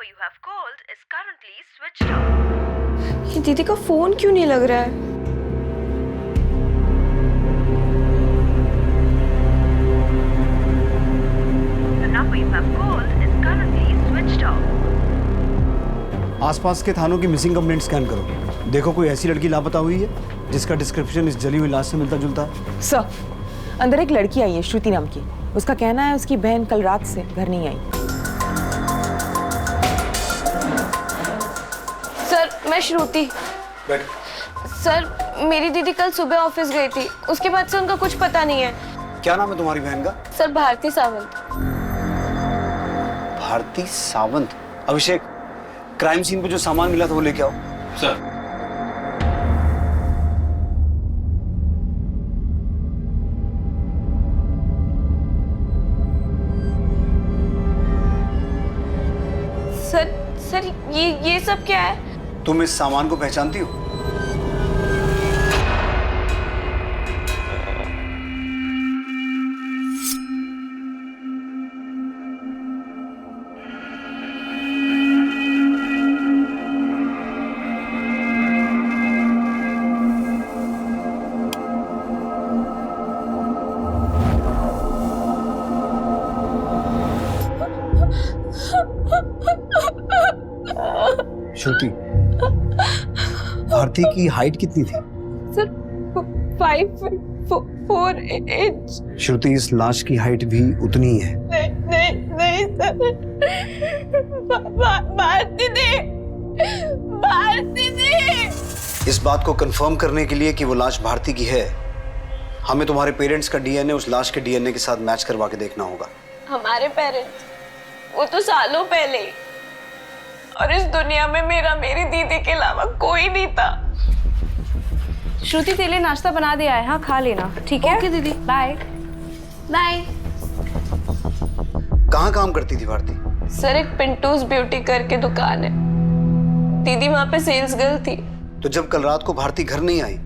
number you have called is currently switched off. ये दीदी का फोन क्यों नहीं लग रहा है? The number you have called is currently switched off. आसपास के थानों की मिसिंग कंप्लेंट स्कैन करो। देखो कोई ऐसी लड़की लापता हुई है जिसका डिस्क्रिप्शन इस जली हुई लाश से मिलता जुलता है। सर, अंदर एक लड़की आई है श्रुति नाम की। उसका कहना है उसकी बहन कल रात से घर नहीं आई। सर, मैं श्रुति। बैठ। सर, मेरी दीदी कल सुबह ऑफिस गई थी, उसके बाद से उनका कुछ पता नहीं है। क्या नाम है तुम्हारी बहन का? सर, भारती सावंत। भारती सावंत। अभिषेक, क्राइम सीन पे जो सामान मिला था वो लेके आओ। सर। सर, ये सब क्या है? तुम इस सामान को पहचानती हो? श्रुति, भारती की हाइट कितनी थी? सर, 5'4" श्रुति, इस लाश की हाइट भी उतनी ही है। नहीं सर। भारती ने इस बात को कंफर्म करने के लिए कि वो लाश भारती की है, हमें तुम्हारे पेरेंट्स का डीएनए उस लाश के डीएनए के साथ मैच करवा के देखना होगा। हमारे पेरेंट्स? वो तो सालों पहले, और इस दुनिया में मेरी दीदी के अलावा कोई नहीं था। श्रुति, तेरे लिए नाश्ता बना दिया है, हाँ खा लेना, ठीक है? ओके दीदी, बाय बाय। कहाँ काम करती थी भारती? सर, एक पिंटूज ब्यूटी करके दुकान है, दीदी वहाँ पे सेल्स गर्ल थी। तो जब कल रात को भारती घर नहीं आई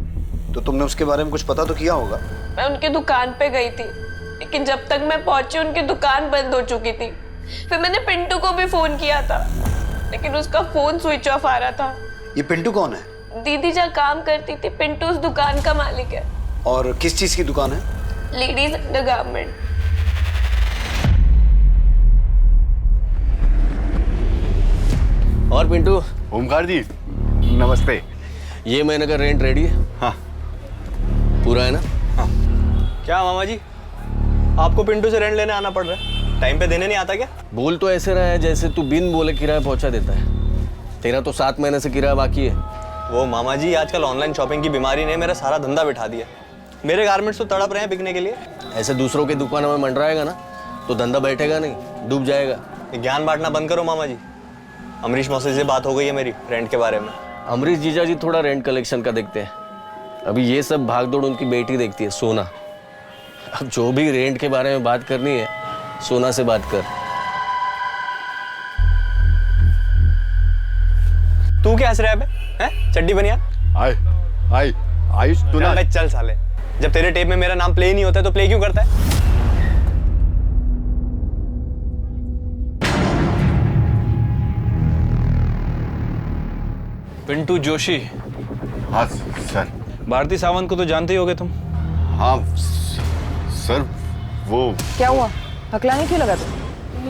तो तुमने उसके बारे में कुछ पता तो किया होगा? मैं उनके दुकान पे गई थी, लेकिन जब तक मैं पहुंची उनकी दुकान बंद हो चुकी थी। फिर मैंने पिंटू को भी फोन किया था, लेकिन उसका फोन स्विच ऑफ आ रहा था। ये पिंटू कौन है? दीदी जहाँ काम करती थी, पिंटू उस दुकान का मालिक है। और किस चीज की दुकान है? Ladies undergarment. और पिंटू? ओमकार जी, नमस्ते। ये महीने का रेंट रेडी है? हाँ। पूरा है ना? हाँ। क्या मामा जी, आपको पिंटू से रेंट लेने आना पड़ रहा है? टाइम पे देने नहीं आता क्या? बोल तो ऐसे रहा है जैसे तू बिन बोले किराया पहुंचा देता है। तेरा तो 7 महीने से किराया बाकी है। वो मामा जी, आजकल ऑनलाइन शॉपिंग की बीमारी ने मेरा सारा धंधा बिठा दिया। मेरे गारमेंट्स तो तड़प रहे हैं बिकने के लिए। ऐसे दूसरों की दुकानों में मंडराएगा ना तो धंधा बैठेगा नहीं, डूब जाएगा। ज्ञान बांटना बंद करो मामा जी। अमरीश मौसी से बात हो गई है मेरी रेंट के बारे में। अमरीश जीजा जी थोड़ा रेंट कलेक्शन का देखते हैं, अभी ये सब भागदौड़ उनकी बेटी देखती है, सोना। अब जो भी रेंट के बारे में बात करनी है, सोना से बात कर। तू क्या हंस रहा है बे? हैं? चड्डी बनिया? आयुष तू ना। चल साले, जब तेरे टेप में मेरा नाम प्ले नहीं होता तो प्ले क्यों करता है? पिंटू जोशी। हाँ सर। भारती सावंत को तो जानते ही होगे तुम। हाँ सर, वो क्या हुआ? हकलाने क्यों लगा तुम?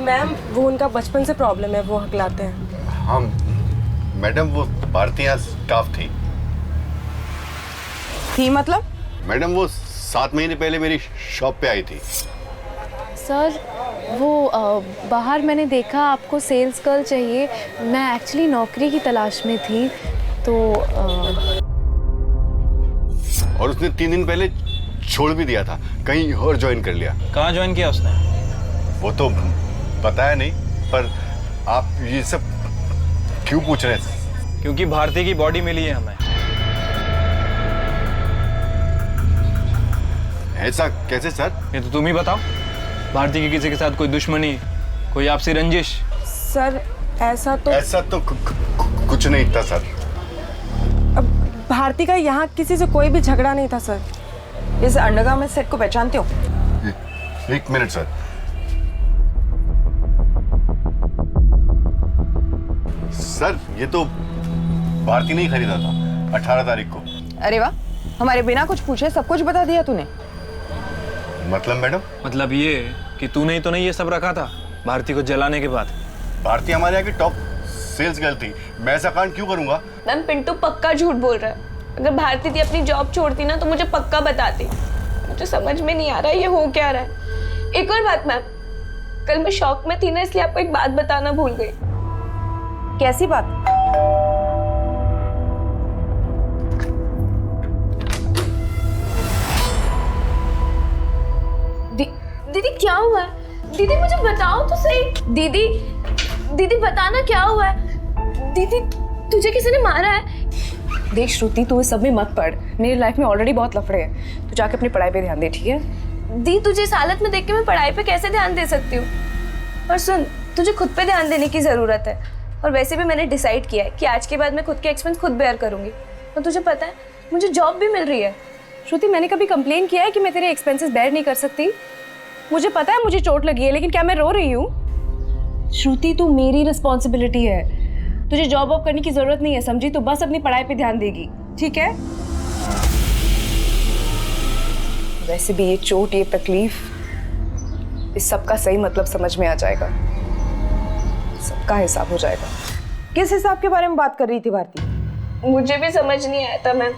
मैम, वो उनका बचपन से प्रॉब्लम है, वो हकलाते हैं। हाँ मैडम, वो भारती यहाँ स्टाफ थी। मतलब? मैडम, वो 7 महीने पहले मेरी शॉप पे आई थी। सर, वो बाहर मैंने देखा आपको सेल्स गर्ल चाहिए। मैं एक्चुअली नौकरी की तलाश में थी, तो और उसने 3 दिन पहले छोड़ भी दिया था, कहीं और ज्वाइन कर लिया। कहाँ ज्वाइन किया उसने? वो तो बताया नहीं, पर आप ये सब क्यों पूछ रहे हैं? क्योंकि भारती की बॉडी मिली है हमें। ऐसा कैसे सर? ये तो तुम ही बताओ। भारती की किसी के साथ कोई दुश्मनी, कोई आपसी रंजिश? सर, ऐसा तो कुछ नहीं था सर। अब भारती का यहाँ किसी से कोई भी झगड़ा नहीं था सर। इस अंडरगारमेंट सेट को पहचानते हो? 1 मिनट सर। सर ये तो भारती ने ही खरीदा था 18 तारीख को। अरे वाह, हमारे बिना कुछ पूछे सब कुछ बता दिया तूने। मतलब मैडम? मतलब ये कि तूने ही तो नहीं ये सब रखा था भारती को जलाने के बाद। भारती हमारे यहाँ की टॉप सेल्स गर्ल थी, मैं ऐसा कांड क्यों करूंगा? मैम पिंटू पक्का झूठ बोल रहा है। अगर भारती थी अपनी जॉब छोड़ती ना तो मुझे पक्का बताती। मुझे समझ में नहीं आ रहा ये हो क्या रहा है। एक और बात मैम, कल मैं शॉक में थी ना, इसलिए आपको एक बात बताना भूल गई। कैसी बात? दीदी क्या हुआ है? दीदी मुझे बताओ तो सही। दीदी दीदी बताना क्या हुआ है? दीदी तुझे किसी ने मारा है? देख श्रुति, तू इस सब में मत पड़। मेरी लाइफ में ऑलरेडी बहुत लफड़े हैं। तू जाके अपनी पढ़ाई पे ध्यान दे, ठीक है? दी तुझे इस हालत में देख के मैं पढ़ाई पे कैसे ध्यान दे सकती हूँ? और सुन, तुझे खुद पे ध्यान देने की ज़रूरत है। और वैसे भी मैंने डिसाइड किया है कि आज के बाद मैं खुद के एक्सपेंस खुद बेयर करूँगी। और तुझे पता है मुझे जॉब भी मिल रही है। श्रुति, मैंने कभी कंप्लेन किया है कि मैं तेरे एक्सपेंसेस बेयर नहीं कर सकती? मुझे पता है मुझे चोट लगी है, लेकिन क्या मैं रो रही हूँ? श्रुति, तू मेरी रिस्पॉन्सिबिलिटी है। तुझे जॉब वॉब करने की जरूरत नहीं है, समझी? तू बस अपनी पढ़ाई पे ध्यान देगी, ठीक है? वैसे भी ये चोट, ये तकलीफ, इस सब का सही मतलब समझ में आ जाएगा। सबका हिसाब हो जाएगा। किस हिसाब के बारे में बात कर रही थी भारती? मुझे भी समझ नहीं आया था मैम,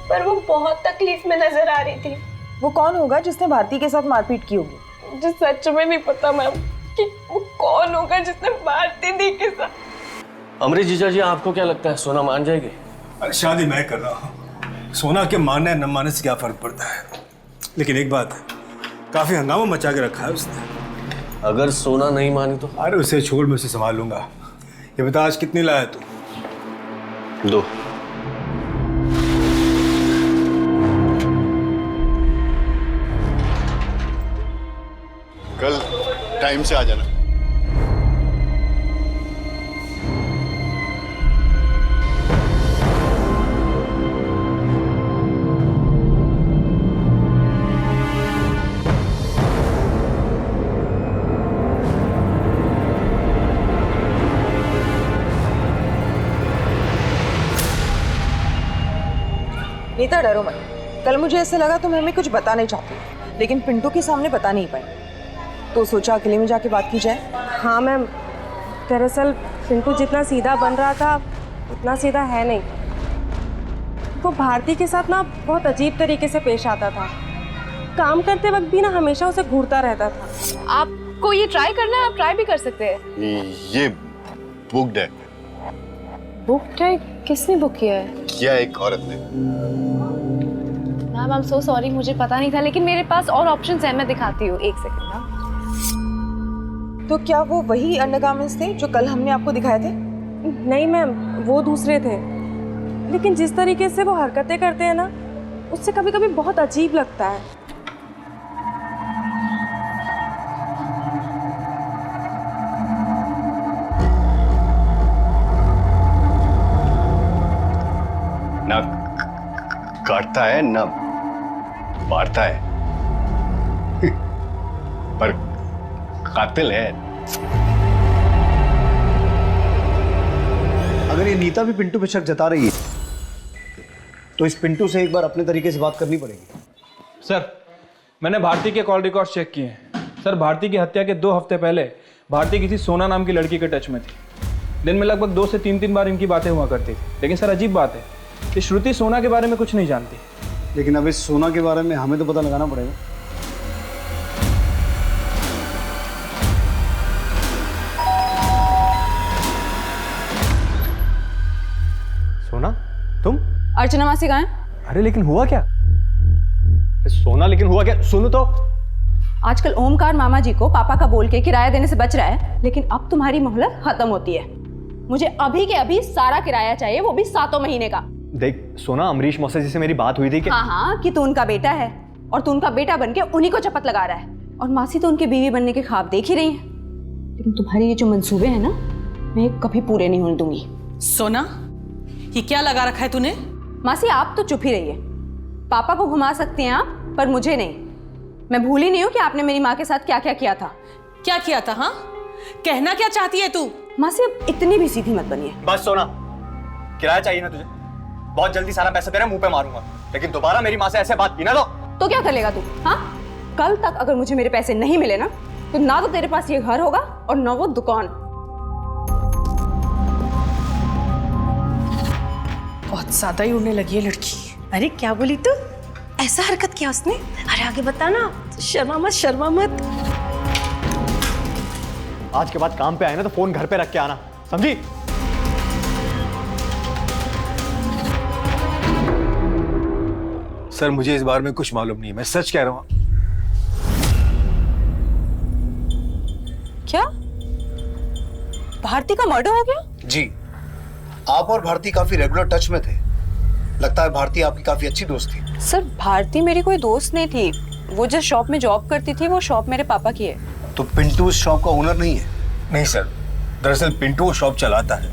पर वो बहुत तकलीफ में नजर आ रही थी। वो कौन होगा जिसने भारती के साथ मारपीट की होगी? मुझे सच में नहीं पता मैम कि वो कौन होगा जिसने भारती दी के साथ। अमरीश जीजा जी, आपको क्या लगता है सोना मान जाएगी? अरे शादी मैं कर रहा हूँ, सोना के मानने न मानने से क्या फर्क पड़ता है। लेकिन एक बात है, काफी हंगामा मचा के रखा है उसने। अगर सोना नहीं मानी तो? अरे उसे छोड़, मैं उसे संभाल लूंगा। ये बता आज कितनी लाया तू? 2। कल टाइम से आ जाना। नीता डरो मत। कल मुझे ऐसा लगा तुम हमें कुछ बता नहीं चाहती, लेकिन पिंटू के सामने बता नहीं पाई, तो सोचा अकेले में जाके बात की जाए। हाँ मैम, दरअसल पिंटू जितना सीधा बन रहा था उतना सीधा है नहीं। वो भारती के साथ ना बहुत अजीब तरीके से पेश आता था। काम करते वक्त भी ना हमेशा उसे घूरता रहता था। आपको ये ट्राई करना है, आप ट्राई भी कर सकते हैं। ये बुक्ड है। बुक है? किसने बुक किया है? किया एक औरत ने। Ma'am I am so sorry, मुझे पता नहीं था, लेकिन मेरे पास और ऑप्शंस हैं, मैं दिखाती हूँ। एक सेकंड ना। तो क्या वो वही अंडरगारमेंट्स थे जो कल हमने आपको दिखाए थे? नहीं मैम, वो दूसरे थे। लेकिन जिस तरीके से वो हरकतें करते हैं ना, उससे कभी कभी बहुत अजीब लगता है। ना काटता है ना मारता है पर कातिल है। अगर ये नीता भी पिंटू पे शक जता रही है तो इस पिंटू से एक बार अपने तरीके से बात करनी पड़ेगी। सर, मैंने भारती के कॉल रिकॉर्ड चेक किए हैं। सर, भारती की हत्या के 2 हफ्ते पहले भारती किसी सोना नाम की लड़की के टच में थी। दिन में लगभग 2 से 3 बार इनकी बातें हुआ करती थी। लेकिन सर अजीब बात है कि श्रुति सोना के बारे में कुछ नहीं जानती। लेकिन अब इस सोना के बारे में हमें तो पता लगाना पड़ेगा। सोना, तुम? अर्चना मासी कहाँ है? अरे लेकिन हुआ क्या? सोना, लेकिन हुआ क्या? सुनो तो। आजकल ओमकार मामा जी को पापा का बोल के किराया देने से बच रहा है, लेकिन अब तुम्हारी मोहलत खत्म होती है। मुझे अभी के अभी सारा किराया चाहिए, वो भी 7 महीने का। देख सोना, अमरीश मौसा जी से मेरी बात हुई थी कि हाँ कि तू उनका बेटा है और तू उनका बेटा बनके उन्हीं को चपत लगा रहा है। और मासी तो उनकी बीवी बनने के ख्वाब देख ही रही है। लेकिन तुम्हारे ये जो मंसूबे हैं ना, मैं कभी पूरे नहीं होने दूंगी। सोना, ये क्या लगा रखा है तूने? मासी आप तो चुप ही रहिए। पापा को घुमा सकते हैं आप, पर मुझे नहीं। मैं भूली नहीं हूँ कि आपने मेरी माँ के साथ क्या क्या किया था। क्या किया था? हाँ, कहना क्या चाहती है तू? माँ से अब इतनी भी सीधी मत बनिए। बस सोना, किराया चाहिए ना तुझे? बहुत जल्दी सारा पैसा तेरे मुंह पे मारूंगा, लेकिन दोबारा मेरी माँ से ऐसे बात की ना तो क्या कर लेगा तू? हाँ, कल तक अगर मुझे मेरे पैसे नहीं मिले ना तो ना तो तेरे पास ये घर होगा और ना वो दुकान। बहुत ज्यादा ही उड़ने लगी है लड़की। अरे क्या बोली तू? ऐसा हरकत किया उसने? अरे आगे बता ना, शर्मा मत शर्मा मत। आज के बाद काम पे आए ना तो फोन घर पे रख के आना, समझी? सर मुझे इस बारे में कुछ मालूम नहीं है, मैं सच कह रहा हूँ। क्या भारती का मर्डर हो गया? जी, आप और भारती काफी रेगुलर टच में थे। लगता है भारती आपकी काफी अच्छी दोस्त थी। सर भारती मेरी कोई दोस्त नहीं थी, वो जिस शॉप में जॉब करती थी वो शॉप मेरे पापा की है। तो पिंटू उस शॉप का ओनर नहीं है? नहीं सर, दरअसल पिंटू वो शॉप चलाता है,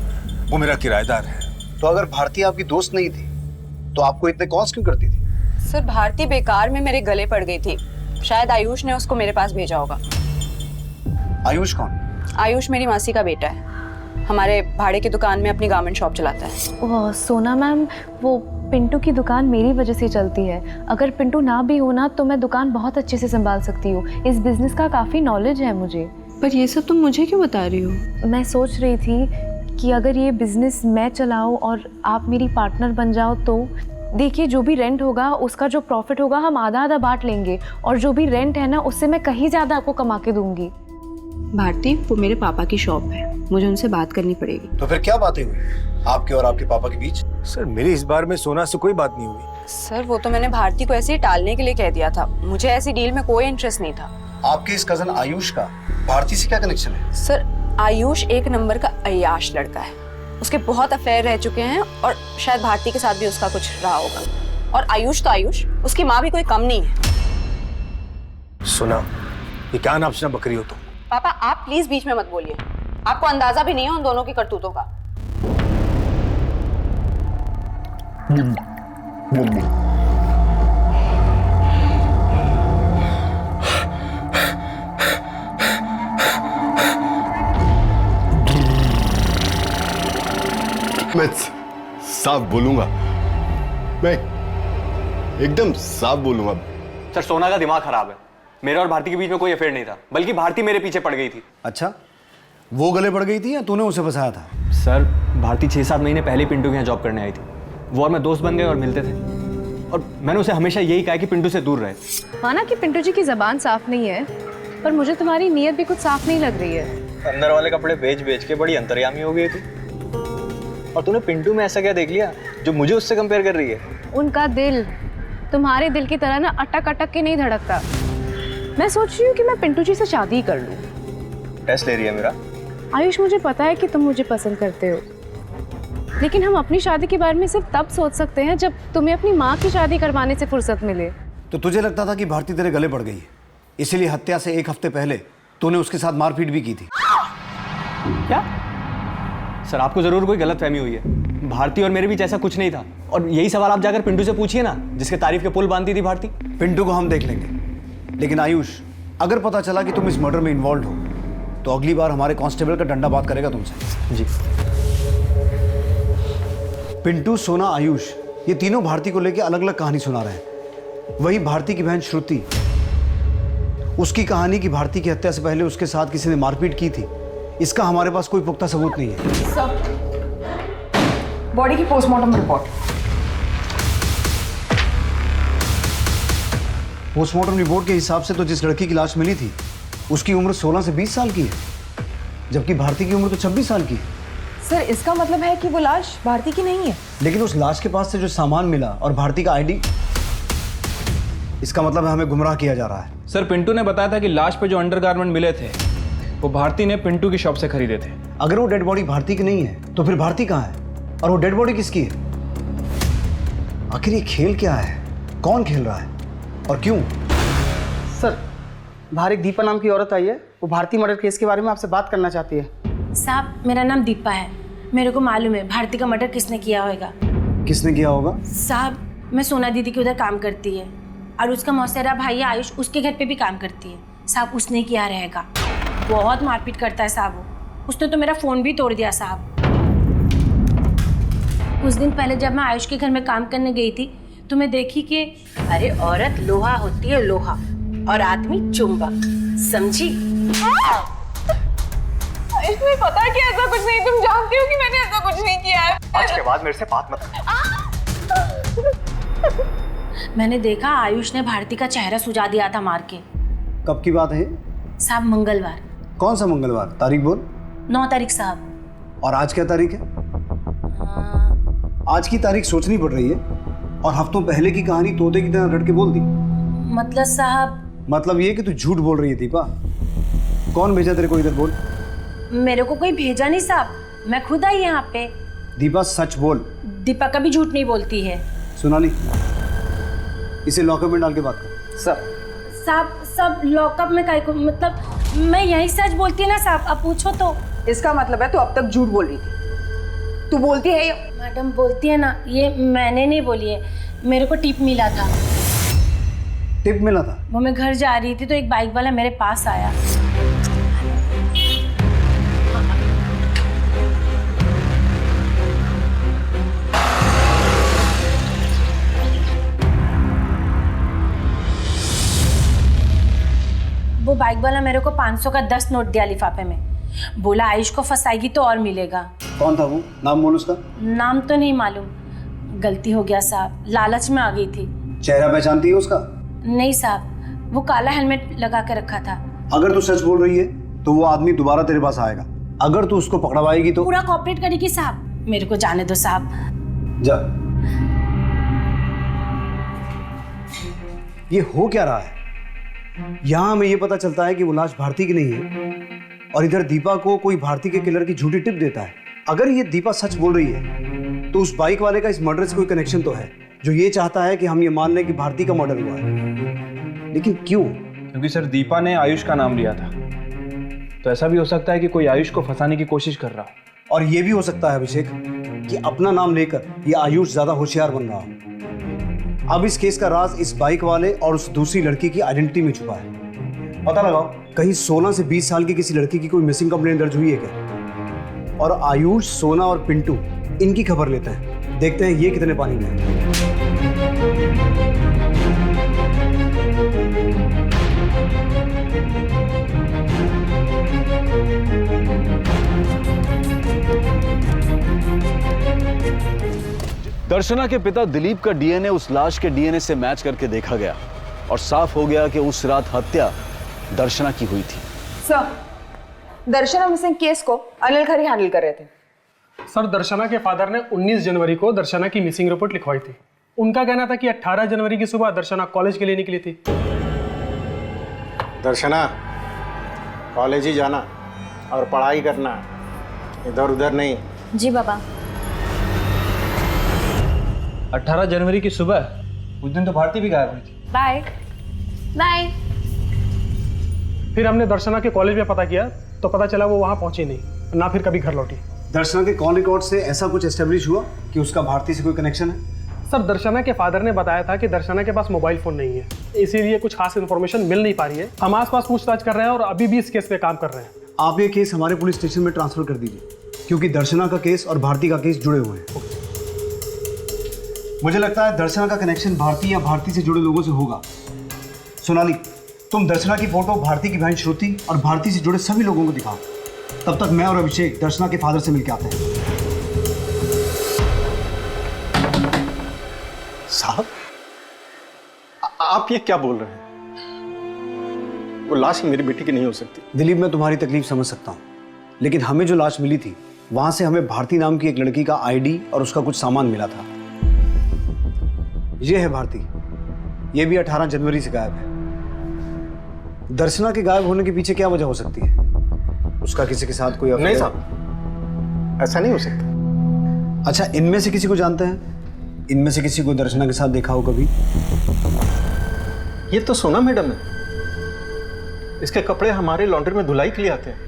वो मेरा किराएदार है। तो अगर भारती आपकी दोस्त नहीं थी तो आपको इतने कॉल्स क्यों करती थी? सर भारती बेकार में मेरे गले पड़ गई थी, शायद आयुष ने उसको मेरे पास भेजा होगा। आयुष कौन? आयुष मेरी मासी का बेटा है, हमारे भाड़े की दुकान में अपनी गारमेंट शॉप चलाता है। वो सोना मैम, वो पिंटू की दुकान मेरी वजह से चलती है। अगर पिंटू ना भी होना तो मैं दुकान बहुत अच्छे से संभाल सकती हूँ। इस बिजनेस का काफ़ी नॉलेज है मुझे। पर ये सब तुम मुझे क्यों बता रही हो? मैं सोच रही थी कि अगर ये बिजनेस मैं चलाऊँ और आप मेरी पार्टनर बन जाओ तो देखिए, जो भी रेंट होगा उसका जो प्रॉफिट होगा हम आधा आधा बांट लेंगे, और जो भी रेंट है ना उससे मैं कहीं ज़्यादा आपको कमा के दूंगी। भारती, वो मेरे पापा की शॉप है, मुझे उनसे बात करनी पड़ेगी। तो फिर क्या बातें हुई आपके और आपके पापा के बीच? सर मेरी इस बार में सोना से कोई बात नहीं हुई। सर वो तो मैंने भारती को ऐसे ही टालने के लिए कह दिया था, मुझे ऐसी डील में कोई इंटरेस्ट नहीं था। आपके इस कजन आयुष का भारती से क्या कनेक्शन है? सर आयुष एक नंबर का अय्याश लड़का है, उसके बहुत अफेयर रह चुके हैं और शायद भारती के साथ भी उसका कुछ रहा होगा। और आयुष तो आयुष, उसकी माँ भी कोई कम नहीं है। सुना, ये क्या नाप से बकरी हो तुम? पापा आप प्लीज बीच में मत बोलिए, आपको अंदाजा भी नहीं है उन दोनों की करतूतों का। मैं साफ बोलूंगा, मैं एकदम साफ बोलूंगा। सर सोना का दिमाग खराब है, मेरे और भारती के बीच में कोई अफेयर नहीं था, बल्कि भारती मेरे पीछे पड़ गई थी। अच्छा, वो गले पड़ गई थी या तूने उसे फंसाया था? सर भारती 6-7 महीने पहले पिंटू के यहाँ जॉब करने आई थी, वो और मैं दोस्त बन गए और मिलते थे, और मैंने उसे हमेशा यही कहा कि पिंटू से दूर रहे। माना कि पिंटू जी की जबान साफ नहीं है, पर मुझे तुम्हारी नीयत भी कुछ साफ नहीं लग रही है। अंदर वाले कपड़े बेच बेच के बड़ी अंतर्यामी हो गई थी, और तूने पिंटू में ऐसा क्या देख लिया जो मुझे उससे कंपेयर कर रही है? उनका दिल तुम्हारे दिल की तरह ना अटक अटक के नहीं धड़कता। मैं सोच रही हूँ कि मैं पिंटू जी से शादी कर लूँ। टेस्ट ले रही है मेरा? आयुष, मुझे पता है कि तुम मुझे पसंद करते हो, लेकिन हम अपनी शादी के बारे में सिर्फ तब सोच सकते हैं जब तुम्हें अपनी माँ की शादी करवाने से फुर्सत मिले। तो तुझे लगता था कि भारती तेरे गले पड़ गई है, इसीलिए हत्या से 1 हफ्ते पहले तूने उसके साथ मारपीट भी की थी? क्या? सर आपको जरूर कोई गलतफहमी हुई है, भारती और मेरे बीच ऐसा कुछ नहीं था, और यही सवाल आप जाकर पिंटू से पूछिए ना, जिसके तारीफ के पुल बांधती थी भारती। पिंटू को हम देख लेंगे, लेकिन आयुष, अगर पता चला कि तुम इस मर्डर में इन्वॉल्व हो तो अगली बार हमारे कांस्टेबल का डंडा बात करेगा तुमसे। जी। पिंटू, सोना, आयुष, ये तीनों भारती को लेकर अलग अलग कहानी सुना रहे हैं। वही भारती की बहन श्रुति, उसकी कहानी कि भारती की हत्या से पहले उसके साथ किसी ने मारपीट की थी, इसका हमारे पास कोई पुख्ता सबूत नहीं है। सब बॉडी की पोस्टमार्टम रिपोर्ट। पोस्टमार्टम रिपोर्ट के हिसाब से तो जिस लड़की की लाश मिली थी उसकी उम्र 16 से 20 साल की है, जबकि भारती की उम्र तो 26 साल की है। सर इसका मतलब है कि वो लाश भारती की नहीं है? लेकिन उस लाश के पास से जो सामान मिला और भारती का आईडी, इसका मतलब है हमें गुमराह किया जा रहा है। सर पिंटू ने बताया था कि लाश पे जो अंडरगारमेंट मिले थे वो भारती ने पिंटू की शॉप से खरीदे थे। अगर वो डेड बॉडी भारती की नहीं है तो फिर भारती कहाँ है, और वो डेड बॉडी किसकी है? आखिर ये खेल क्या है, कौन खेल रहा है और क्यों? सर बाहर एक दीपा नाम की औरत आई है, वो भारतीय मर्डर केस के बारे में आपसे बात करना चाहती है। साहब मेरा नाम दीपा है, मेरे को मालूम है भारती का मर्डर किसने किया होगा। किसने किया होगा? साहब मैं सोना दीदी के उधर काम करती है और उसका मौसेरा भाई आयुष उसके घर पे भी काम करती है। साहब उसने किया रहेगा, बहुत मारपीट करता है साहब वो। उसने तो मेरा फ़ोन भी तोड़ दिया साहब। कुछ दिन पहले जब मैं आयुष के घर में काम करने गई थी तो मैं देखी कि अरे औरत लोहा होती है, लोहा, और आदमी चुंबक, समझी? इसमें पता कि ऐसा कुछ नहीं, तुम जानती हो कि मैंने ऐसा कुछ नहीं किया है। आज के बाद मेरे से बात मत कर। मैंने देखा आयुष ने भारती का चेहरा सुझा दिया था मार के। कब की बात है? साहब मंगलवार। कौन सा मंगलवार? तारीख बोल। 9 तारीख साहब। और आज क्या तारीख है? आज की तारीख सोचनी पड़ रही है और हफ्तों पहले की कहानी तोते की तरह रट के बोल दी। मतलब साहब, मतलब ये कि तू झूठ बोल रही है दीपा। कौन भेजा तेरे को इधर? बोल। मेरे को कोई भेजा नहीं साहब, मैं खुद आई यहाँ पे। दीपा सच बोल। दीपा कभी झूठ नहीं बोलती है। सोनाली, इसे लॉकअप में डाल के बात कर। सर सब लॉकअप में काहे को? मतलब मैं यही सच बोलती है ना साहब, अब पूछो तो। इसका मतलब है तू अब तक झूठ बोल रही थी। तू बोलती है ये? मैडम बोलती है ना, ये मैंने नहीं बोली है, मेरे को टिप मिला था। टिप मिला था? वो मैं घर जा रही थी तो एक बाइक वाला मेरे पास आया। वो बाइक वाला मेरे को 500 का 10 नोट दिया लिफाफे में। बोला आयुष को फंसाएगी तो और मिलेगा। कौन था वो? नाम बोल उसका। नाम तो नहीं मालूम, गलती हो गया साहब, लालच में आ गई थी। चेहरा पहचानती है उसका? नहीं साहब, वो काला हेलमेट लगा के रखा था। अगर तू सच बोल रही है तो वो आदमी दोबारा तेरे पास आएगा। अगर तू उसको पकड़वाएगी तो पूरा कॉपरेट करेगी साहब। मेरे को जाने दो साहब। जा। ये हो क्या रहा है? यहाँ हमें ये पता चलता है कि वो लाश भारती की नहीं है और इधर दीपा को कोई भारती के किलर की झूठी टिप देता है। अगर ये दीपा सच बोल रही है तो उस बाइक वाले का इस मर्डर से कोई कनेक्शन तो है, जो ये चाहता है कि हम ये मान लें कि भारती का मर्डर हुआ है। लेकिन क्यों? क्योंकि सर दीपा ने आयुष का नाम लिया था, तो ऐसा भी हो सकता है कि कोई आयुष को फंसाने की कोशिश कर रहा हो। और ये भी हो सकता है अभिषेक कि अपना नाम लेकर ये आयुष ज्यादा होशियार बन रहा हो। अब इस केस का राज इस बाइक वाले और उस दूसरी लड़की की आइडेंटिटी में छुपा है। पता लगाओ, कहीं 16 से 20 साल की किसी लड़की की कोई मिसिंग कंप्लेंट दर्ज हुई है क्या? और आयुष, सोना और पिंटू इनकी खबर लेते हैं, देखते हैं ये कितने पानी में है। दर्शना के पिता दिलीप का डीएनए उस लाश के डीएनए से मैच करके देखा गया और साफ हो गया कि उस रात हत्या दर्शना की हुई थी। सर, दर्शना मिसिंग केस को अनिल खरी हैंडल कर रहे थे। सर, दर्शना के फादर ने 19 जनवरी को दर्शना की मिसिंग रिपोर्ट लिखवाई थी। उनका कहना था कि 18 जनवरी की सुबह दर्शना कॉलेज के लिए निकली थी। दर्शना, कॉलेज ही जाना और पढ़ाई करना, इधर उधर नहीं। जी बाबा। 18 जनवरी की सुबह? उस दिन तो भारती भी गायब हुई थी। Bye bye. फिर हमने दर्शना के कॉलेज में पता किया तो पता चला वो वहाँ पहुंची नहीं, ना फिर कभी घर लौटी। दर्शना के कॉल रिकॉर्ड से ऐसा कुछ एस्टेब्लिश हुआ कि उसका भारती से कोई कनेक्शन है? सर, दर्शना के फादर ने बताया था कि दर्शना के पास मोबाइल फोन नहीं है, इसीलिए कुछ खास इन्फॉर्मेशन मिल नहीं पा रही है। हम आसपास पूछताछ कर रहे हैं और अभी भी इस केस पे काम कर रहे हैं। आप ये केस हमारे पुलिस स्टेशन में ट्रांसफर कर दीजिए, क्योंकि दर्शना का केस और भारती का केस जुड़े हुए हैं। मुझे लगता है दर्शना का कनेक्शन भारती या भारती से जुड़े लोगों से होगा। सोनाली, तुम दर्शना की फोटो भारती की बहन श्रुति और भारती से जुड़े सभी लोगों को दिखाओ। तब तक मैं और अभिषेक दर्शना के फादर से मिलकर आते हैं। साहब, आप ये क्या बोल रहे हैं? वो लाश मेरी बेटी की नहीं हो सकती। दिलीप, मैं तुम्हारी तकलीफ समझ सकता हूँ, लेकिन हमें जो लाश मिली थी वहां से हमें भारती नाम की एक लड़की का आईडी और उसका कुछ सामान मिला था। ये है भारती, ये भी 18 जनवरी से गायब है। दर्शना के गायब होने के पीछे क्या वजह हो सकती है? उसका किसी के साथ कोई नहीं साहब, ऐसा नहीं हो सकता। अच्छा, इनमें से किसी को जानते हैं? इनमें से किसी को दर्शना के साथ देखा हो कभी? ये तो सोना मैडम है, इसके कपड़े हमारे लॉन्ड्री में धुलाई के लिए आते हैं।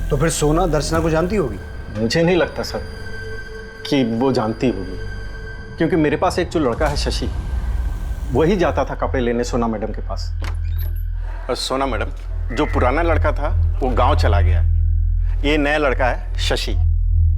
तो फिर सोना दर्शना को जानती होगी? मुझे नहीं लगता सर कि वो जानती होगी, क्योंकि मेरे पास एक जो लड़का है शशि, वही जाता था कपड़े लेने सोना मैडम के पास। और सोना मैडम, जो पुराना लड़का था वो गांव चला गया, ये नया लड़का है शशि,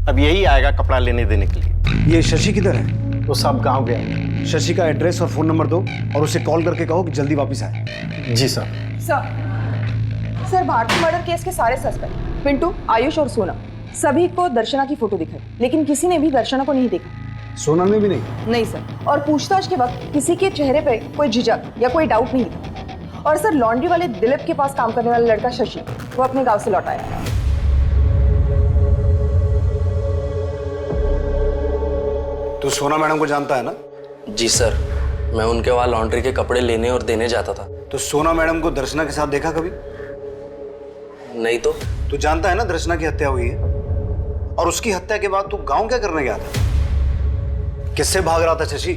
अब यही आएगा कपड़ा लेने देने के लिए। ये शशि किधर है? वो सब गांव गया है। शशि का एड्रेस और फोन नंबर दो और उसे कॉल करके कहो कि जल्दी वापस आए। जी sir. Sir Bharti murder case के सारे सस्पेक्ट पिंटू, आयुष और सोना सभी को दर्शना की फोटो दिखाई, लेकिन किसी ने भी दर्शना को नहीं देखा। सोना ने भी नहीं? नहीं सर, और पूछताछ के वक्त किसी के चेहरे पे कोई झिझक या कोई डाउट नहीं था। और सर लॉन्ड्री वाले दिलीप के पास काम करने वाला लड़का शशि, वो अपने गांव से लौट आया। तू सोना मैडम को जानता है ना? जी सर, मैं उनके वहाँ लॉन्ड्री के कपड़े लेने और देने जाता था। तो सोना मैडम को दर्शना के साथ देखा कभी? नहीं तो। तू जानता है ना दर्शना की हत्या हुई है, और उसकी हत्या के बाद तू गांव क्या करने गया था? किससे भाग रहा था शशि?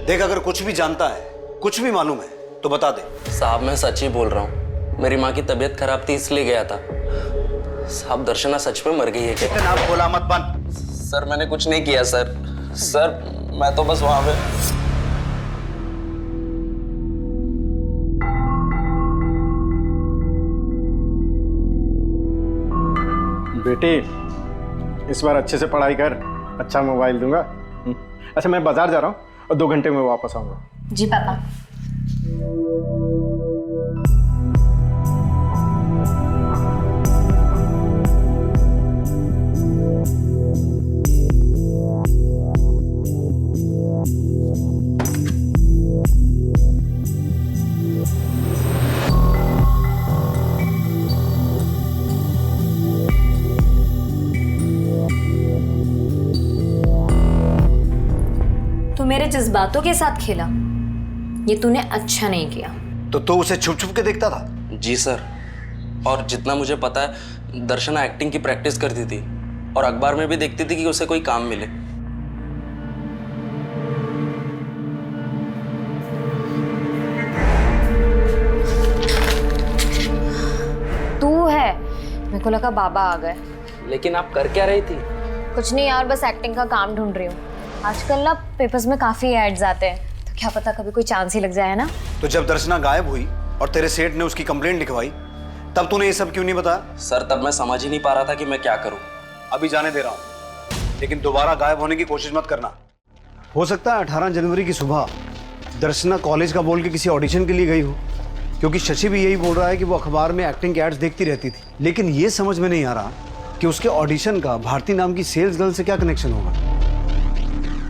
देख, अगर कुछ भी जानता है, कुछ भी मालूम है तो बता दे। साहब मैं सच ही बोल रहा हूँ, मेरी माँ की तबीयत खराब थी इसलिए गया था। साहब दर्शना सच में मर गई है क्या? इतना बोला मत बन। सर मैंने कुछ नहीं किया सर। सर मैं तो बस वहां पे। बेटी इस बार अच्छे से पढ़ाई कर, अच्छा मोबाइल दूंगा। अच्छा मैं बाजार जा रहा हूँ और 2 घंटे में वापस आऊंगा। जी पापा। मेरे जज्बातों के साथ खेला, ये तूने अच्छा नहीं किया। तो उसे छुप छुप के देखता था? जी सर, और जितना मुझे पता है दर्शना एक्टिंग की प्रैक्टिस करती थी और अखबार में भी देखती थी कि उसे कोई काम मिले। तू है, मेरे को लगा बाबा आ गए। लेकिन आप कर क्या रही थी? कुछ नहीं यार, बस एक्टिंग का काम ढूंढ रही हूँ। आजकल ना पेपर्स में काफी एड्स आते हैं, तो क्या पता कभी कोई चांस ही लग जाए ना। तो जब दर्शना गायब हुई और तेरे सेठ ने उसकी कंप्लेंट लिखवाई, तब तूने ये सब क्यों नहीं बताया? सर तब मैं समझ ही नहीं पा रहा था कि मैं क्या करूं। अभी जाने दे रहा हूं, लेकिन दोबारा गायब होने की कोशिश मत करना। हो सकता है 18 जनवरी की सुबह दर्शना कॉलेज का बोल के किसी ऑडिशन के लिए गई हो, क्योंकि शशि भी यही बोल रहा है कि वो अखबार में एक्टिंग के एड्स देखती रहती थी। लेकिन ये समझ में नहीं आ रहा कि उसके ऑडिशन का भारती नाम की सेल्स गर्ल से क्या कनेक्शन होगा।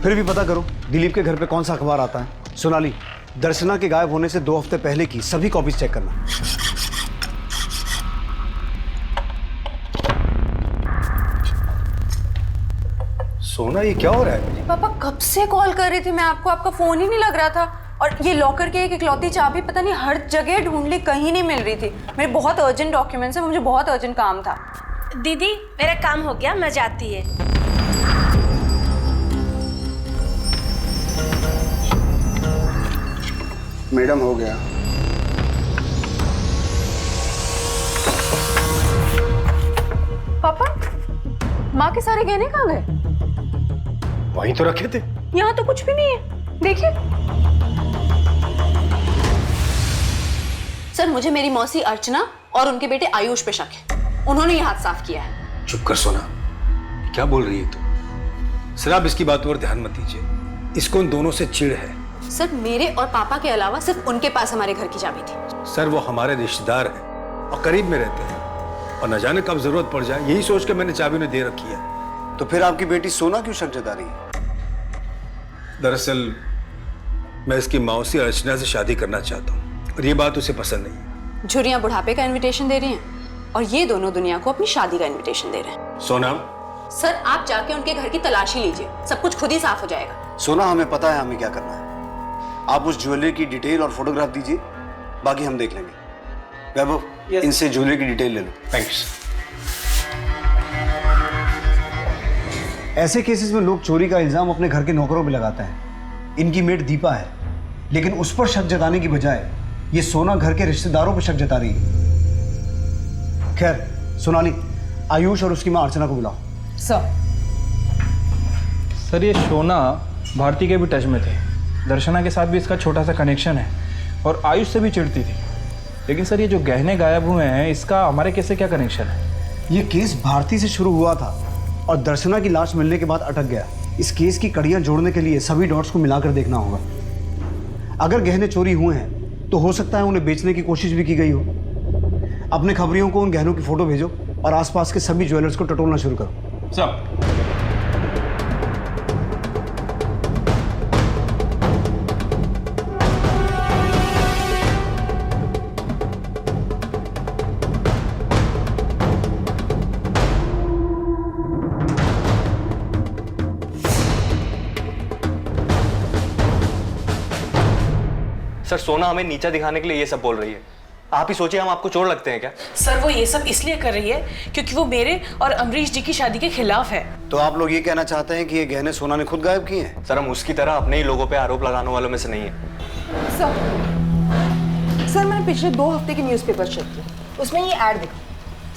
फिर भी पता करो दिलीप के घर पे कौन सा अखबार आता है। सोनाली, दर्शना के गायब होने से 2 हफ्ते पहले की सभी कॉपीज चेक करना। सोना ये क्या हो रहा है? पापा कब से कॉल कर रही थी मैं आपको, आपका फोन ही नहीं लग रहा था। और ये लॉकर के एक इकलौती चाबी पता नहीं हर जगह ढूंढ ली, कहीं नहीं मिल रही थी। मेरे बहुत अर्जेंट डॉक्यूमेंट्स है, मुझे बहुत अर्जेंट काम था। दीदी मेरा काम हो गया, मैं जाती है। मैडम हो गया। पापा माँ के सारे गहने कहाँ गए? वहीं तो रखे थे। यहाँ तो कुछ भी नहीं है, देखिए। सर मुझे मेरी मौसी अर्चना और उनके बेटे आयुष पे शक है, उन्होंने ये हाथ साफ किया है। चुप कर सोना, क्या बोल रही है तू? सर आप इसकी बातों पर ध्यान मत दीजिए, इसको उन दोनों से चिढ़ है। सर मेरे और पापा के अलावा सिर्फ उनके पास हमारे घर की चाबी थी। सर वो हमारे रिश्तेदार हैं और करीब में रहते हैं, और न जाने कब जरूरत पड़ जाए, यही सोच के मैंने चाबी उन्हें दे रखी है। तो फिर आपकी बेटी सोना क्यों शक जता रही है? दरअसल मैं इसकी मौसी अर्चना से शादी करना चाहता हूँ और ये बात उसे पसंद नहीं है। झुर्रियाँ बुढ़ापे का इन्विटेशन दे रही हैं और ये दोनों दुनिया को अपनी शादी का इन्विटेशन दे रहे हैं। सोना सर आप जाके उनके घर की तलाशी लीजिए, सब कुछ खुद ही साफ हो जाएगा। सोना हमें पता है हमें क्या करना है। आप उस ज्वेलरी की डिटेल और फोटोग्राफ दीजिए, बाकी हम देख लेंगे। वैभव, इनसे ज्वेलरी की डिटेल ले लो। थैंक्स। ऐसे केसेस में लोग चोरी का इल्जाम अपने घर के नौकरों पे लगाते हैं। इनकी मेड दीपा है, लेकिन उस पर शक जताने की बजाय ये सोना घर के रिश्तेदारों पर शक जता रही है। खैर सोनाली, आयुष और उसकी मां अर्चना को बुलाओ। सर ये सोना भारती के भी टच में थे, दर्शना के साथ भी इसका छोटा सा कनेक्शन है और आयुष से भी चिढ़ती थी। लेकिन सर ये जो गहने गायब हुए हैं, इसका हमारे केस से क्या कनेक्शन है? ये केस भारती से शुरू हुआ था और दर्शना की लाश मिलने के बाद अटक गया। इस केस की कड़ियां जोड़ने के लिए सभी डॉट्स को मिलाकर देखना होगा। अगर गहने चोरी हुए हैं तो हो सकता है उन्हें बेचने की कोशिश भी की गई हो। अपने खबरियों को उन गहनों की फोटो भेजो और आसपास के सभी ज्वेलर्स को टटोलना शुरू करो। सब सर सोना हमें नीचा दिखाने के लिए ये सब बोल रही है। आप ही सोचिए हम आपको चोर लगते हैं क्या? सर वो ये सब इसलिए कर रही है क्योंकि वो मेरे और अमरीश जी की शादी के खिलाफ है। तो आप लोग ये कहना चाहते हैं कि ये गहने सोना ने खुद गायब किए हैं? सर हम उसकी तरह अपने ही लोगों पे आरोप लगाने वालों में से नहीं है। सर मैंने पिछले 2 हफ्ते के न्यूज़पेपर चेक किए, उसमें ये ऐड दिखा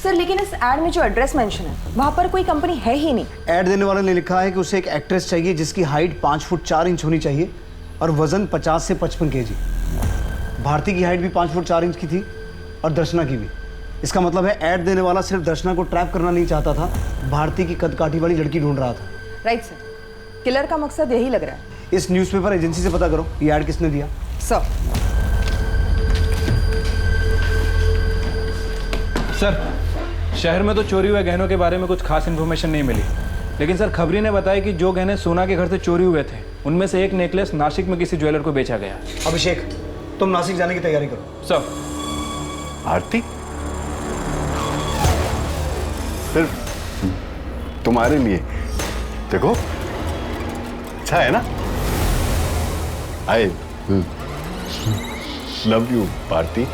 सर, लेकिन इस ऐड में जो एड्रेस मेंशन है वहाँ पर कोई कंपनी है ही नहीं। ऐड देने वाले ने लिखा है कि उसे एक एक्ट्रेस चाहिए जिसकी हाइट 5 फुट 4 इंच होनी चाहिए और वजन 50 से 55 केजी। भारती की हाइट भी 5 फुट 4 इंच की थी और दर्शना की भी। इसका मतलब है ऐड देने वाला सिर्फ दर्शना को ट्रैप करना नहीं चाहता था, भारती की कदकाठी वाली लड़की ढूंढ रहा था। राइट सर, किलर का मकसद यही लग रहा है। इस न्यूज़पेपर एजेंसी से पता करो ये ऐड किसने दिया। सर शहर में तो चोरी हुए गहनों के बारे में कुछ खास इन्फॉर्मेशन नहीं मिली, लेकिन सर खबरी ने बताया कि जो गहने सोना के घर से चोरी हुए थे उनमें से एक नेकलेस नासिक में किसी ज्वेलर को बेचा गया। अभिषेक तुम नासिक जाने की तैयारी करो। सब आरती फिर तुम्हारे लिए देखो अच्छा है ना। I love you Bharti.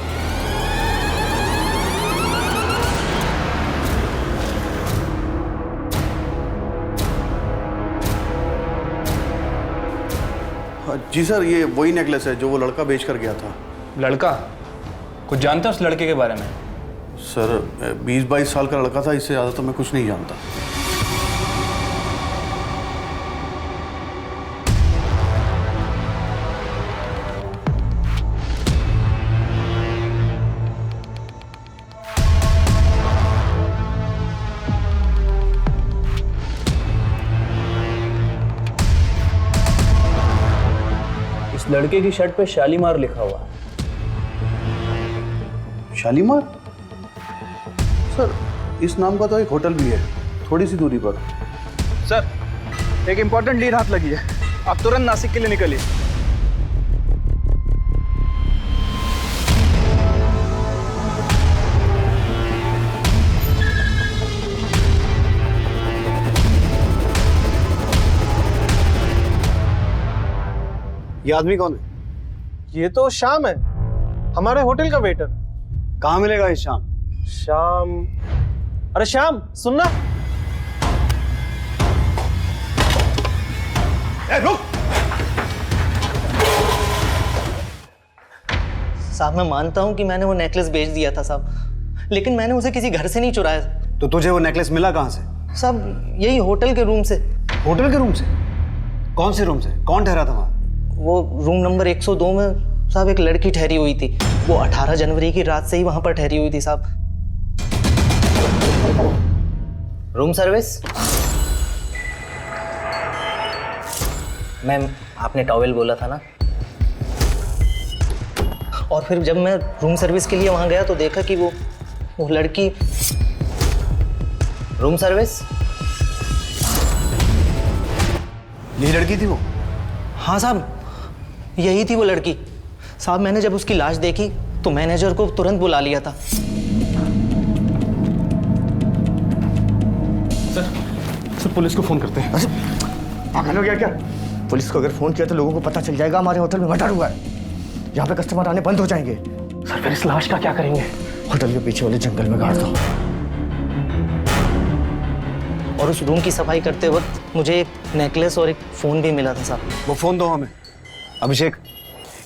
जी सर, ये वही नेकलेस है जो वो लड़का बेच कर गया था। लड़का? कुछ जानता है उस लड़के के बारे में? सर 20-22 साल का लड़का था, इससे ज़्यादा तो मैं कुछ नहीं जानता। लड़के की शर्ट पे शालीमार लिखा हुआ है। शालीमार? सर इस नाम का तो एक होटल भी है थोड़ी सी दूरी पर। सर एक इंपॉर्टेंट लीड हाथ लगी है, आप तुरंत नासिक के लिए निकलिए। ये आदमी कौन है? ये तो श्याम है, हमारे होटल का वेटर। कहाँ मिलेगा ये श्याम? श्याम, अरे श्याम सुनना। रुक। साहब मैं मानता हूँ कि मैंने वो नेकलेस बेच दिया था साहब, लेकिन मैंने उसे किसी घर से नहीं चुराया। तो तुझे वो नेकलेस मिला कहाँ से? साहब यही होटल के रूम से। होटल के रूम से? कौन से रूम से? कौन ठहरा था वहाँ? वो रूम नंबर 102 में साहब एक लड़की ठहरी हुई थी। वो 18 जनवरी की रात से ही वहां पर ठहरी हुई थी साहब। Room service? मैम आपने टॉवेल बोला था ना। और फिर जब मैं रूम सर्विस के लिए वहां गया तो देखा कि वो लड़की। Room service? यही लड़की थी वो? हाँ साहब यही थी वो लड़की। साहब मैंने जब उसकी लाश देखी तो मैनेजर को तुरंत बुला लिया था। सर पुलिस को फोन करते हैं। पागल हो गया क्या? पुलिस को अगर फोन किया तो लोगों को पता चल जाएगा हमारे होटल में मर्डर हुआ है, यहाँ पे कस्टमर आने बंद हो जाएंगे। सर फिर इस लाश का क्या करेंगे? होटल के पीछे वाले जंगल में गाड़ दो। और उस रूम की सफाई करते वक्त मुझे एक नेकलेस और एक फोन भी मिला था साहब। वो फोन दो हमें। अभिषेक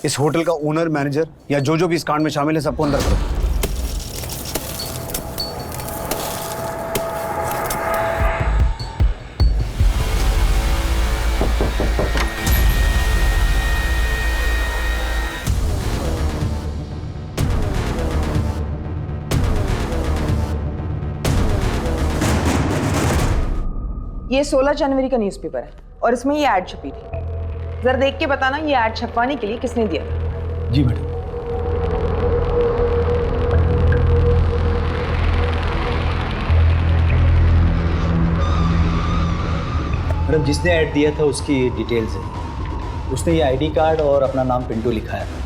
इस होटल का ओनर, मैनेजर या जो भी इस कांड में शामिल है सबको अंदर करो। ये 16 जनवरी का न्यूज़पेपर है और इसमें ये ऐड छपी थी। जरा देख के बताना ये ऐड छपवाने के लिए किसने दिया था। जी मैडम। मैडम जिसने ऐड दिया था उसकी डिटेल्स है। उसने ये आईडी कार्ड और अपना नाम पिंटू लिखा है।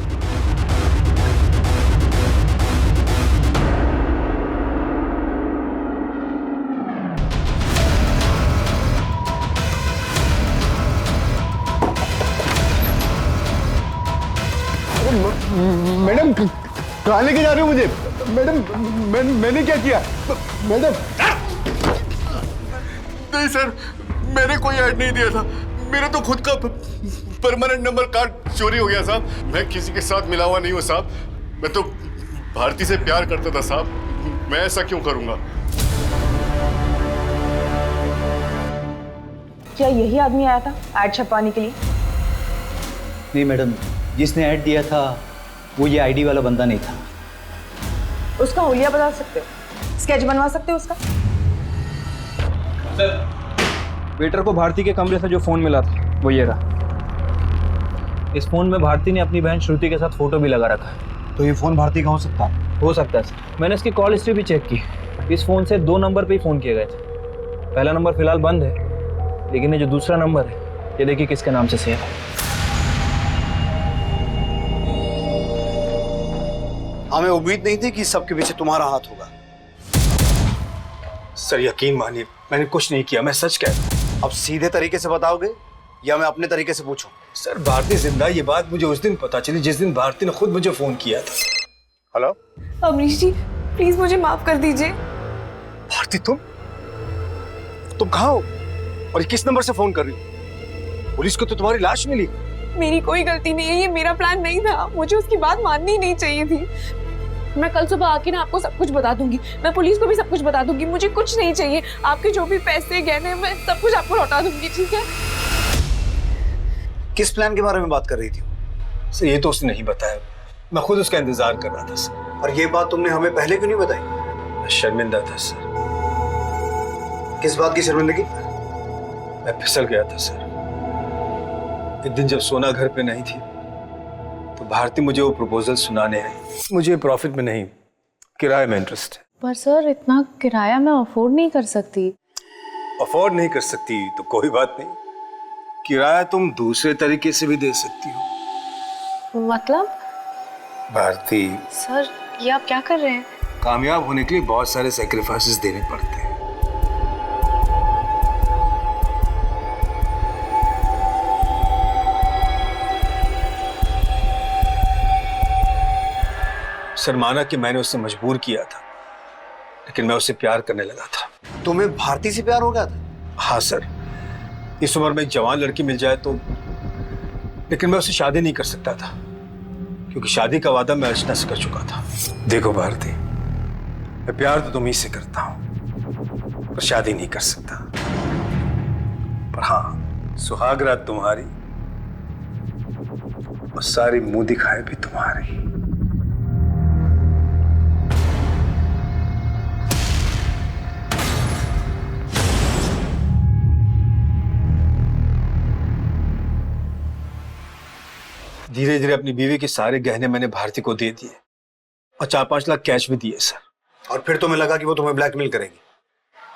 मैडम कहाँ लेके जा रहे हो मुझे? मैडम मैंने क्या किया? मैडम नहीं सर, मैंने कोई ऐड नहीं दिया था। मेरा तो खुद का परमानेंट नंबर कार्ड चोरी हो गया साहब। मैं किसी के साथ मिला हुआ नहीं हूँ साहब। मैं तो भारती से प्यार करता था साहब। मैं ऐसा क्यों करूँगा? क्या यही आदमी आया था ऐड छपवाने के लिए? नहीं मैडम, जिसने ऐड दिया था वो ये आईडी वाला बंदा नहीं था। उसका हुलिया बता सकते हो? स्केच बनवा सकते हो उसका? सर, वेटर को भारती के कमरे से जो फोन मिला था वो ये रहा। इस फोन में भारती ने अपनी बहन श्रुति के साथ फोटो भी लगा रखा है। तो ये फोन भारती का हो सकता है? हो सकता है सर। मैंने इसकी कॉल हिस्ट्री भी चेक की। इस फोन से 2 नंबर पे ही फोन किए गए थे। पहला नंबर फिलहाल बंद है, लेकिन ये जो दूसरा नंबर है ये देखिए किसके नाम से सेव है। हमें उम्मीद नहीं थी कि सबके पीछे तुम्हारा हाथ होगा। सर यकीन मानिए मैंने कुछ नहीं किया, मैं सच कह रहा हूं। अब सीधे तरीके से बताओगे या मैं अपने तरीके से पूछूं? सर भारती जिंदा, ये बात मुझे उस दिन पता चली जिस दिन भारती ने खुद मुझे फोन किया था। हेलो अमरीश जी, प्लीज मुझे माफ कर दीजिए। भारती तुम कहाँ हो और किस नंबर से फोन कर रही हो? पुलिस को तो तुम्हारी लाश मिली। मेरी कोई गलती नहीं है, ये मेरा प्लान नहीं था। मुझे उसकी बात माननी ही नहीं चाहिए थी। मैं कल सुबह आके ना आपको सब कुछ बता दूंगी। मैं पुलिस को भी सब कुछ बता दूंगी। मुझे कुछ नहीं चाहिए। आपके जो भी पैसे गहने मैं सब कुछ आपको लौटा दूंगी, ठीक है? किस प्लान के बारे में बात कर रही थी? सर ये तो उसने नहीं बताया, मैं खुद उसका इंतजार कर रहा था सर। और ये बात तुमने हमें पहले क्यों नहीं बताई? मैं शर्मिंदा था सर। किस बात की शर्मिंदगी? मैं फिसल गया था सर। एक दिन जब सोना घर पे नहीं थी तो भारती मुझे वो प्रपोजल सुनाने आई। मुझे प्रॉफिट में नहीं, किराए में इंटरेस्ट है। पर सर इतना किराया मैं अफोर्ड नहीं कर सकती। अफोर्ड नहीं कर सकती तो कोई बात नहीं, किराया तुम दूसरे तरीके से भी दे सकती हो। मतलब? भारती सर ये आप क्या कर रहे हैं? कामयाब होने के लिए बहुत सारे सैक्रिफाइसेस देने पड़ते हैं। सर माना कि मैंने उससे मजबूर किया था, लेकिन मैं उससे प्यार करने लगा था। तुम्हें भारती से प्यार हो गया था? हाँ सर, इस उम्र में एक जवान लड़की मिल जाए तो, लेकिन मैं उससे शादी नहीं कर सकता था क्योंकि शादी का वादा मैं अर्चना से कर चुका था। देखो भारती, मैं प्यार तो तुम्ही से करता हूं पर शादी नहीं कर सकता। पर हाँ, सुहाग रात तुम्हारी और सारी मुंह दिखाए भी तुम्हारी। धीरे धीरे अपनी बीवी के सारे गहने मैंने भारती को दे दिए और 4-5 लाख कैश भी दिए सर। और फिर तुम्हें लगा कि वो तुम्हें ब्लैकमेल करेगी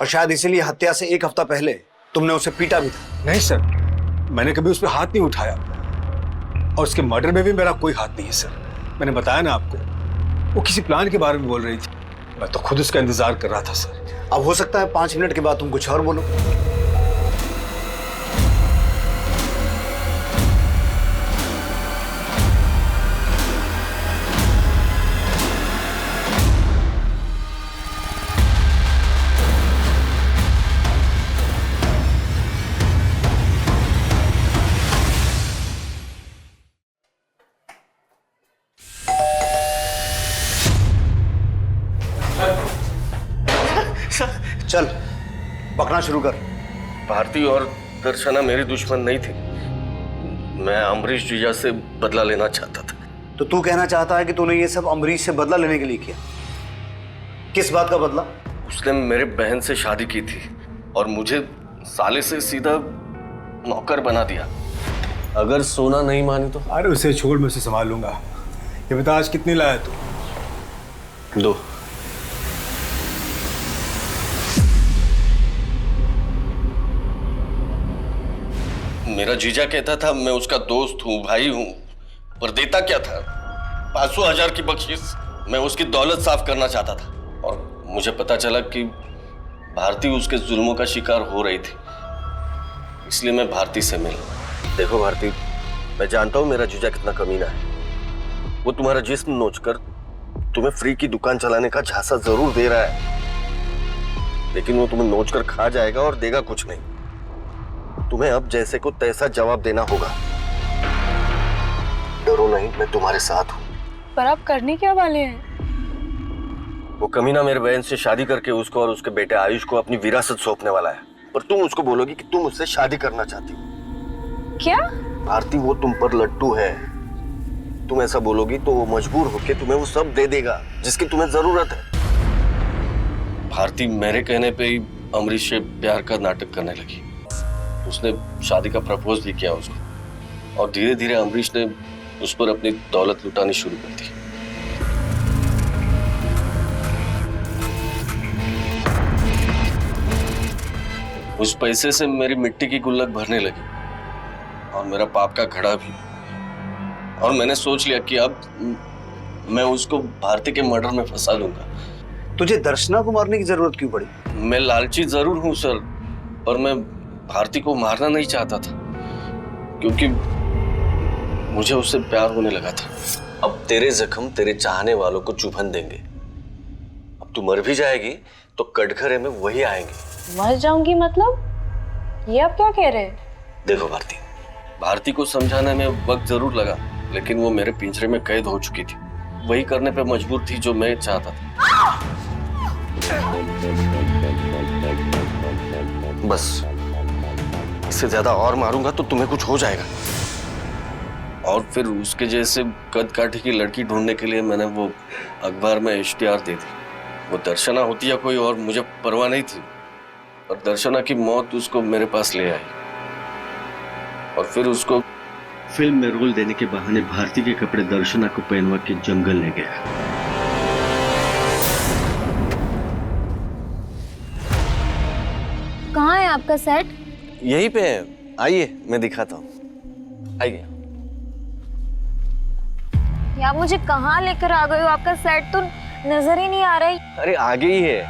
और शायद इसीलिए हत्या से 1 हफ्ता पहले तुमने उसे पीटा भी था। नहीं सर, मैंने कभी उस पर हाथ नहीं उठाया और उसके मर्डर में भी मेरा कोई हाथ नहीं है सर। मैंने बताया ना आपको, वो किसी प्लान के बारे में बोल रही थी, मैं तो खुद उसका इंतजार कर रहा था सर। अब हो सकता है 5 मिनट के बाद तुम कुछ और बोलो। चल पकना शुरू कर। भारती और दर्शना मेरी दुश्मन नहीं थी। मैं अमरीश जीजा से बदला लेना चाहता था। तो तू कहना चाहता है कि तूने ये सब अमरीश से बदला लेने के लिए किया? किस बात का बदला? उसने मेरे बहन से शादी की थी और मुझे साले से सीधा नौकर बना दिया। अगर सोना नहीं मानी तो? अरे उसे छोड़, मैं उसे संभाल लूंगा। ये बता आज कितनी लाया तू? 2। मेरा जीजा कहता था मैं उसका दोस्त हूँ, भाई हूँ, पर देता क्या था? 500,000 की बख्शीश। मैं उसकी दौलत साफ करना चाहता था और मुझे पता चला कि भारती उसके जुल्मों का शिकार हो रही थी, इसलिए मैं भारती से मिला। देखो भारती, मैं जानता हूँ मेरा जीजा कितना कमीना है। वो तुम्हारा जिस्म नोचकर तुम्हें फ्री की दुकान चलाने का झांसा जरूर दे रहा है, लेकिन वो तुम्हें नोचकर खा जाएगा और देगा कुछ नहीं। तुम्हें अब जैसे को तैसा जवाब देना होगा। डरो नहीं, मैं तुम्हारे साथ हूँ। पर आप करने क्या वाले हैं? वो कमीना मेरे बहन से शादी करके उसको और उसके बेटे आयुष को अपनी विरासत सौंपने वाला है, पर तुम उसको बोलोगी कि तुम उससे शादी करना चाहती हो। क्या? भारती, वो तुम पर लट्टू है। तुम ऐसा बोलोगी तो वो मजबूर होकर तुम्हें वो सब दे देगा जिसकी तुम्हें जरूरत है। भारती मेरे कहने पे ही अमरीश से प्यार का नाटक करने लगी। उसने शादी का प्रपोज भी किया उसको, और धीरे धीरे अमरीश ने उस पर अपनी दौलत लुटानी शुरू कर दी। उस पैसे से मेरी मिट्टी की गुल्लक भरने लगी और मेरा पाप का घड़ा भी। और मैंने सोच लिया कि अब मैं उसको भारती के मर्डर में फंसा दूंगा। तुझे दर्शना को मारने की जरूरत क्यों पड़ी? मैं लालची जरूर हूं सर, पर मैं भारती को मारना नहीं चाहता था, क्योंकि मुझे उससे प्यार होने लगा था। अब तेरे जख्म तेरे चाहने वालों को चुभन देंगे। अब तू मर भी जाएगी तो कटघरे में वही आएंगे। मर जाऊंगी मतलब? ये आप क्या कह रहे हैं? देखो भारती, भारती को समझाने में वक्त जरूर लगा, लेकिन वो मेरे पिंजरे में कैद हो चुकी थी। वही करने पे मजबूर थी जो मैं चाहता था। बस इससे ज्यादा और मारूंगा तो तुम्हें कुछ हो जाएगा। और फिर उसके जैसे कद काठी की लड़की ढूंढने के लिए मैंने वो अखबार में इश्तिहार दे दी। वो दर्शना होती या कोई और मुझे परवाह नहीं थी, और दर्शना की मौत उसको मेरे पास ले आई। और फिर उसको फिल्म में रोल देने के बहाने भारती के कपड़े दर्शना को पहनवा के जंगल ले गया। कहाँ है आपका सेट? यहीं पे है, आइए मैं दिखाता हूँ। आइए। आप मुझे कहाँ लेकर आ गए हो? आपका सेट तो नजर ही नहीं आ रहा है। अरे आगे ही है।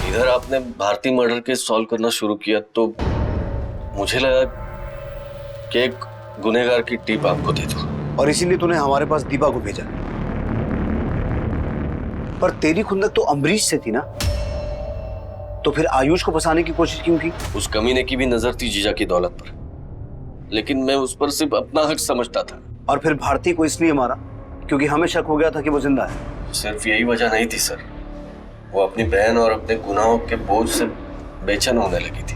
इधर आपने भारती मर्डर केस सॉल्व करना शुरू किया तो मुझे लगा कि एक गुनहगार की टिप आपको दे दूं। और इसीलिए तूने हमारे पास दीपा को भेजा। पर तेरी खुंदक तो अमरीश से थी ना, तो फिर आयुष को फंसाने की कोशिश क्यों की? उस कमीने की भी नजर थी जीजा की दौलत पर, लेकिन मैं उस पर सिर्फ अपना हक समझता था। और फिर भारती को इसलिए मारा क्योंकि हमें शक हो गया था कि वो जिंदा है। सिर्फ यही वजह नहीं थी सर, वो अपनी बहन और अपने गुनाहों के बोझ से बेचैन होने लगी थी।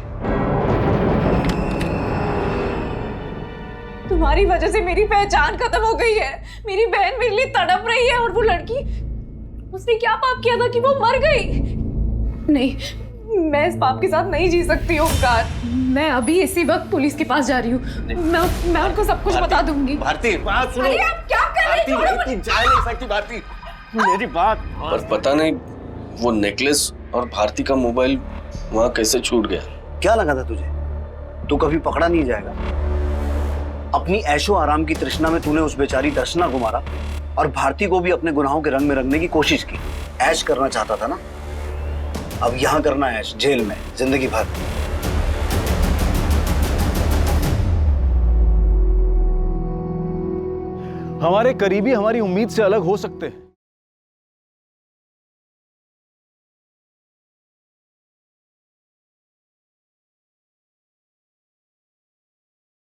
तुम्हारी वजह से मेरी पहचान खत्म हो गई है। मेरी बहन मेरे लिए तड़प रही है, और वो लड़की, उसने क्या पाप किया था कि वो मर गई? नहीं, मैं इस पाप के साथ नहीं जी सकती ओमकार। मैं अभी इसी वक्त पुलिस के पास जा रही हूँ। मैं उनको सब कुछ बता दूंगी। भारती, बात सुनो। अरे आप क्या कर रहे हो? जा नहीं सकती भारती, मेरी बात। पर पता नहीं वो नेकलेस और भारती का मोबाइल वहां कैसे छूट गया। क्या लगा था तुझे तू कभी पकड़ा नहीं जाएगा? अपनी ऐशो आराम की तृष्णा में तूने उस बेचारी दर्शना को मारा और भारती को भी अपने गुनाहों के रंग में रंगने की कोशिश की। ऐश करना चाहता था ना, अब यहां करना है ऐश, जेल में जिंदगी भर। हमारे करीबी हमारी उम्मीद से अलग हो सकते हैं,